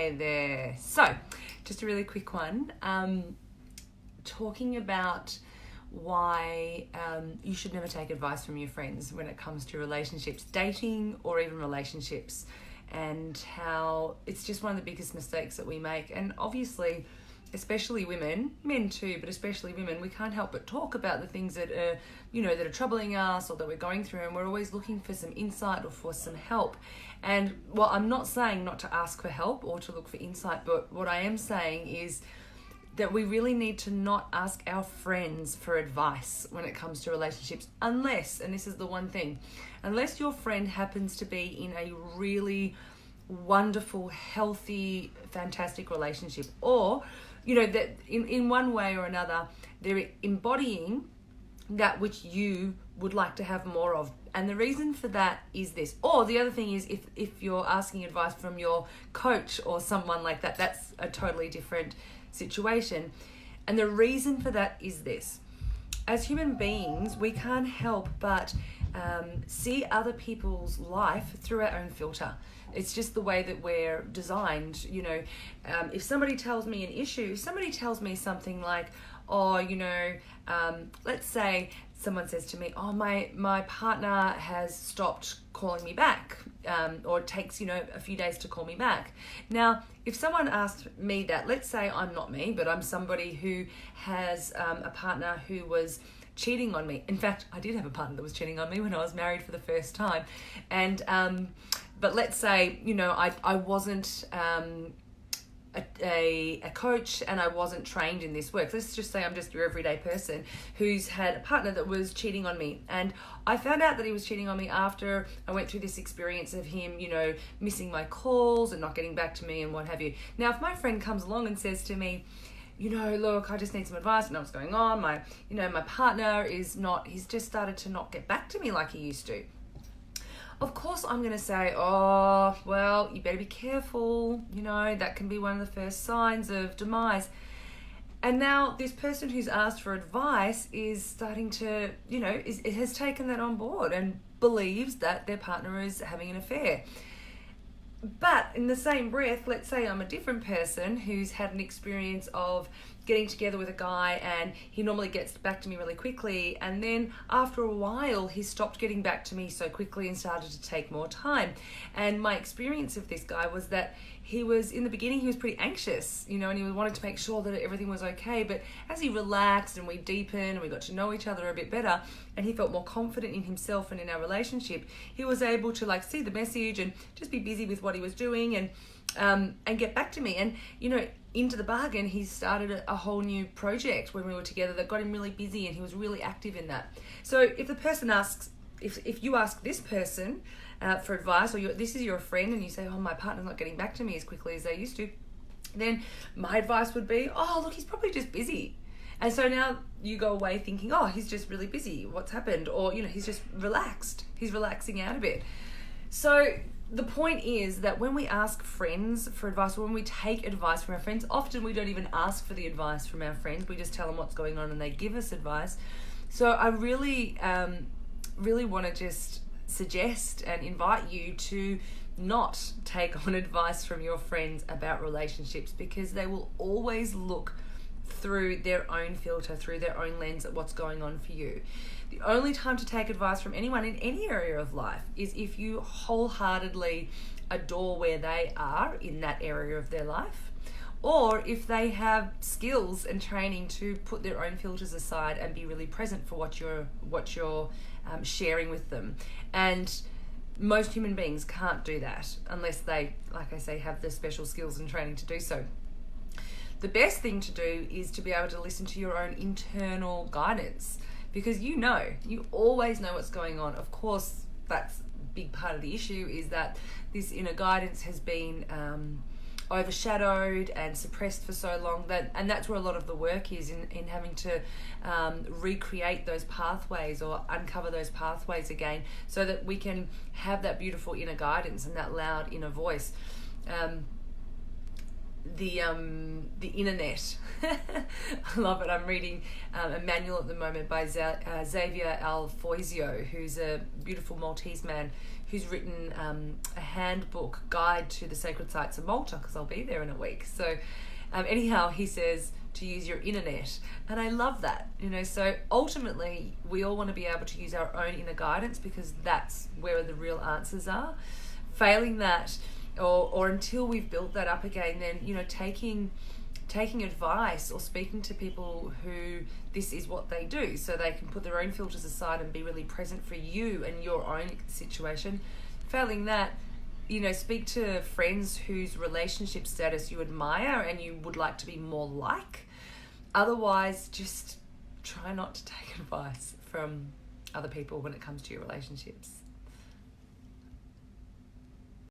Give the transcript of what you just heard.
Hi there. So, just a really quick one. Talking about why you should never take advice from your friends when it comes to relationships, dating or even relationships, and how it's just one of the biggest mistakes that we make. And obviously, especially women, men too, but especially women, we can't help but talk about the things that are, that are troubling us or that we're going through, and we're always looking for some insight or for some help. And well, I'm not saying not to ask for help or to look for insight, but what I am saying is that we really need to not ask our friends for advice when it comes to relationships, unless, and this is the one thing, unless your friend happens to be in a really wonderful, healthy, fantastic relationship, or that in one way or another, they're embodying that which you would like to have more of. And the reason for that is this. Or the other thing is, if you're asking advice from your coach or someone like that, that's a totally different situation. And the reason for that is this. As human beings, we can't help but see other people's life through our own filter. It's just the way that we're designed. If somebody tells me an issue, if somebody tells me something like, let's say someone says to me, my partner has stopped calling me back, or it takes, a few days to call me back. Now, if someone asked me that, let's say I'm not me, but I'm somebody who has a partner who was cheating on me. In fact, I did have a partner that was cheating on me when I was married for the first time. And, but let's say, I wasn't a coach and I wasn't trained in this work. Let's just say I'm just your everyday person who's had a partner that was cheating on me. And I found out that he was cheating on me after I went through this experience of him, missing my calls and not getting back to me and what have you. Now, if my friend comes along and says to me, look, I just need some advice. I know what's going on. My partner he's just started to not get back to me like he used to. Of course, I'm going to say, oh, well, you better be careful. That can be one of the first signs of demise. And now this person who's asked for advice is starting to, it has taken that on board and believes that their partner is having an affair. But in the same breath, let's say I'm a different person who's had an experience of getting together with a guy and he normally gets back to me really quickly, and then after a while he stopped getting back to me so quickly and started to take more time. And my experience of this guy was that in the beginning he was pretty anxious, and he wanted to make sure that everything was okay, but as he relaxed and we deepened and we got to know each other a bit better and he felt more confident in himself and in our relationship, he was able to see the message and just be busy with what he was doing and get back to me. And into the bargain, he started a whole new project when we were together that got him really busy, and he was really active in that. So if the person asks, if you ask this person for advice, or this is your friend and you say, oh, my partner's not getting back to me as quickly as they used to, then my advice would be, oh, look, he's probably just busy. And so now you go away thinking, oh, he's just really busy. What's happened? Or, he's just relaxed. He's relaxing out a bit. So the point is that when we ask friends for advice, or when we take advice from our friends, often we don't even ask for the advice from our friends. We just tell them what's going on and they give us advice. So I really want to just suggest and invite you to not take on advice from your friends about relationships, because they will always look through their own filter, through their own lens at what's going on for you. The only time to take advice from anyone in any area of life is if you wholeheartedly adore where they are in that area of their life, or if they have skills and training to put their own filters aside and be really present for what you're sharing with them. And most human beings can't do that unless they, like I say, have the special skills and training to do so. The best thing to do is to be able to listen to your own internal guidance, because you always know what's going on. Of course, that's a big part of the issue, is that this inner guidance has been overshadowed and suppressed for so long, and that's where a lot of the work is, in having to recreate those pathways or uncover those pathways again, so that we can have that beautiful inner guidance and that loud inner voice. the internet. I love it. I'm reading a manual at the moment by Xavier Alfoisio, who's a beautiful Maltese man who's written a handbook guide to the sacred sites of Malta, because I'll be there in a week. So anyhow, he says to use your internet, and I love that. So ultimately we all want to be able to use our own inner guidance, because that's where the real answers are. Failing that, or until we've built that up again, then taking advice or speaking to people who this is what they do, so they can put their own filters aside and be really present for you and your own situation. Failing that, speak to friends whose relationship status you admire and you would like to be more like. Otherwise, just try not to take advice from other people when it comes to your relationships.